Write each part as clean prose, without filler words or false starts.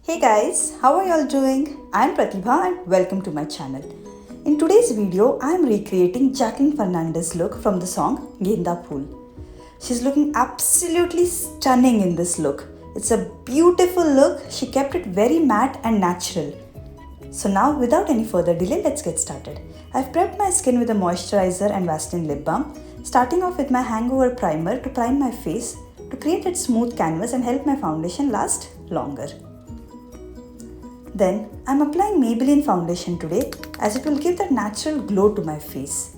Hey guys, how are you all doing? I'm Pratibha and welcome to my channel. In today's video, I'm recreating Jacqueline Fernandez look from the song Genda Phool. She's looking absolutely stunning in this look. It's a beautiful look. She kept it very matte and natural. So now without any further delay, let's get started. I've prepped my skin with a moisturizer and Vaseline lip balm, starting off with my Hangover primer to prime my face to create that smooth canvas and help my foundation last longer. Then I'm applying Maybelline foundation today as it will give that natural glow to my face.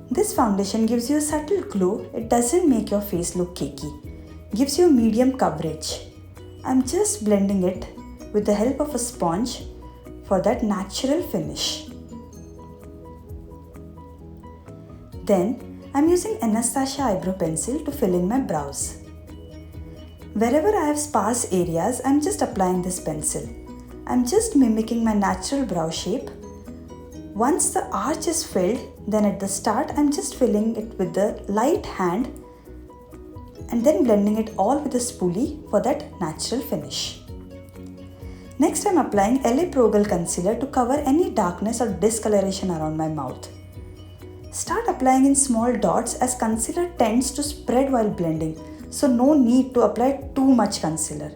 This foundation gives you a subtle glow. It doesn't make your face look cakey. Gives you medium coverage. I'm just blending it with the help of a sponge for that natural finish. Then I'm using Anastasia eyebrow pencil to fill in my brows. Wherever I have sparse areas, I'm just applying this pencil. I'm just mimicking my natural brow shape. Once the arch is filled, then at the start I'm just filling it with the light hand and then blending it all with a spoolie for that natural finish. Next I'm applying LA Pro Girl concealer to cover any darkness or discoloration around my mouth. Start applying in small dots as concealer tends to spread while blending, so no need to apply too much concealer.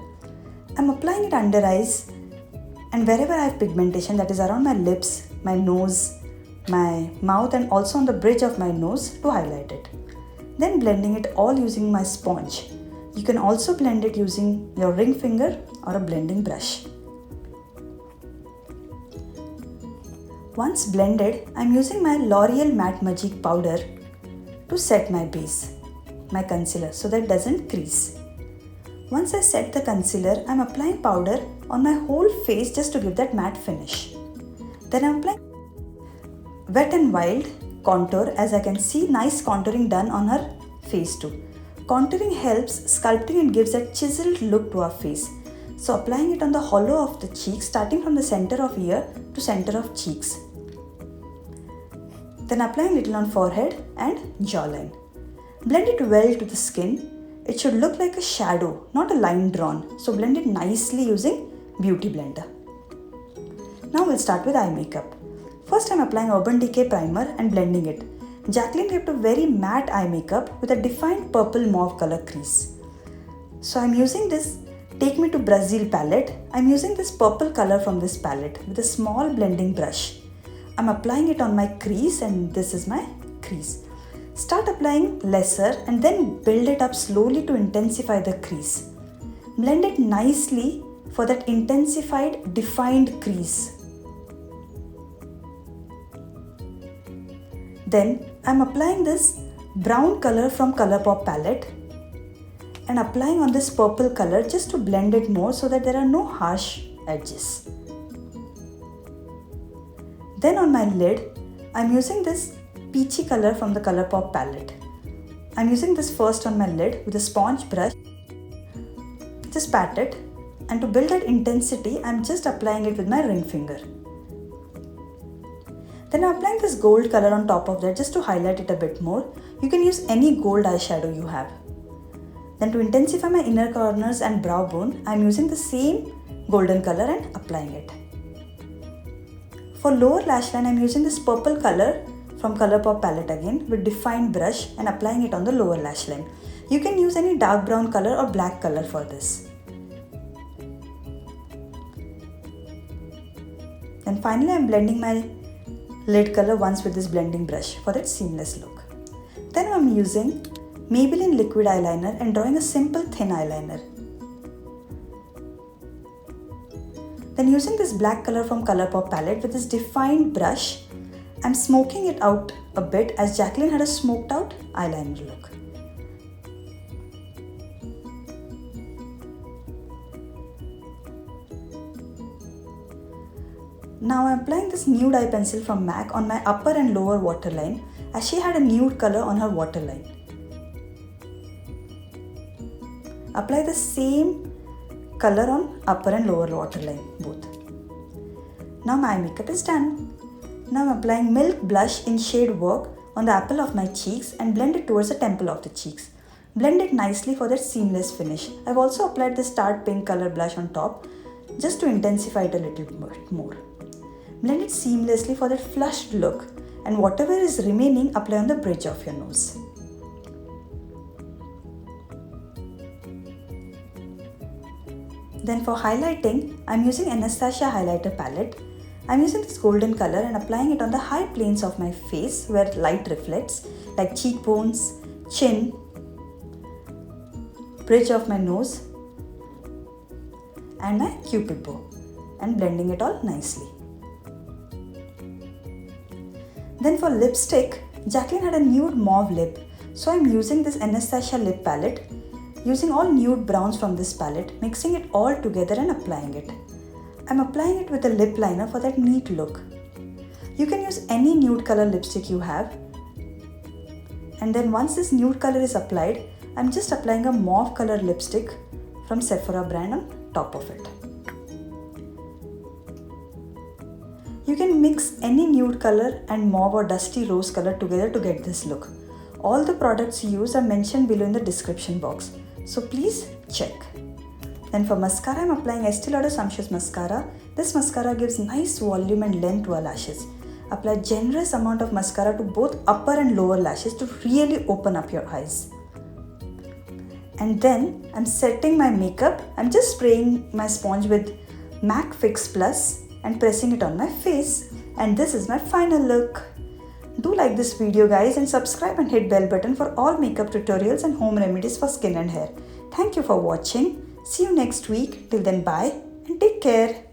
I'm applying it under eyes and wherever I have pigmentation, that is around my lips, my nose, my mouth and also on the bridge of my nose to highlight it. Then blending it all using my sponge. You can also blend it using your ring finger or a blending brush. Once blended, I'm using my Loreal Mat Magique Powder to set my base, my concealer, so that it doesn't crease. Once I set the concealer, I'm applying powder on my whole face just to give that matte finish. Then I'm applying Wet n Wild contour, as I can see nice contouring done on her face too. Contouring helps sculpting and gives a chiseled look to our face. So applying it on the hollow of the cheeks, starting from the center of ear to center of cheeks. Then applying little on forehead and jawline. Blend it well to the skin. It should look like a shadow, not a line drawn. So blend it nicely using Beauty Blender. Now we'll start with eye makeup. First I'm applying Urban Decay primer and blending it. Jacqueline kept a very matte eye makeup with a defined purple mauve color crease. So I'm using this Take Me to Brazil palette. I'm using this purple color from this palette with a small blending brush. I'm applying it on my crease and this is my crease. Start applying lesser and then build it up slowly to intensify the crease. Blend it nicely for that intensified, defined crease. Then I'm applying this brown color from Colourpop palette and applying on this purple color just to blend it more so that there are no harsh edges. Then on my lid, I'm using this peachy color from the Colourpop palette. I'm using this first on my lid with a sponge brush. Just pat it, and to build that intensity, I'm just applying it with my ring finger. Then I'm applying this gold color on top of that just to highlight it a bit more. You can use any gold eyeshadow you have. Then to intensify my inner corners and brow bone, I'm using the same golden color and applying it. For lower lash line, I'm using this purple color from Colourpop palette again with defined brush and applying it on the lower lash line. You can use any dark brown color or black color for this. And finally I'm blending my lid color once with this blending brush for that seamless look. Then I'm using Maybelline liquid eyeliner and drawing a simple thin eyeliner. Then using this black color from Colourpop palette with this defined brush, I'm smoking it out a bit as Jacqueline had a smoked out eyeliner look. Now I'm applying this nude eye pencil from MAC on my upper and lower waterline as she had a nude color on her waterline. Apply the same color on upper and lower waterline both. Now my eye makeup is done. Now I'm applying Milk blush in shade Work on the apple of my cheeks and blend it towards the temple of the cheeks. Blend it nicely for that seamless finish. I've also applied this Tarte pink color blush on top just to intensify it a little bit more. Blend it seamlessly for that flushed look, and whatever is remaining, apply on the bridge of your nose. Then for highlighting, I'm using Anastasia highlighter palette. I'm using this golden color and applying it on the high planes of my face where light reflects, like cheekbones, chin, bridge of my nose, and my cupid bow, and blending it all nicely. Then for lipstick, Jacqueline had a nude mauve lip, so I'm using this Anastasia lip palette, using all nude browns from this palette, mixing it all together and applying it. I'm applying it with a lip liner for that neat look. You can use any nude color lipstick you have. And then once this nude color is applied, I'm just applying a mauve color lipstick from Sephora brand on top of it. You can mix any nude color and mauve or dusty rose color together to get this look. All the products used are mentioned below in the description box, so please check. Then for mascara, I'm applying Estee Lauder Sumptuous Mascara. This mascara gives nice volume and length to our lashes. Apply generous amount of mascara to both upper and lower lashes to really open up your eyes. And then I'm setting my makeup. I'm just spraying my sponge with MAC Fix Plus and pressing it on my face. And this is my final look. Do like this video guys and subscribe and hit bell button for all makeup tutorials and home remedies for skin and hair. Thank you for watching. See you next week. Till then, bye and take care.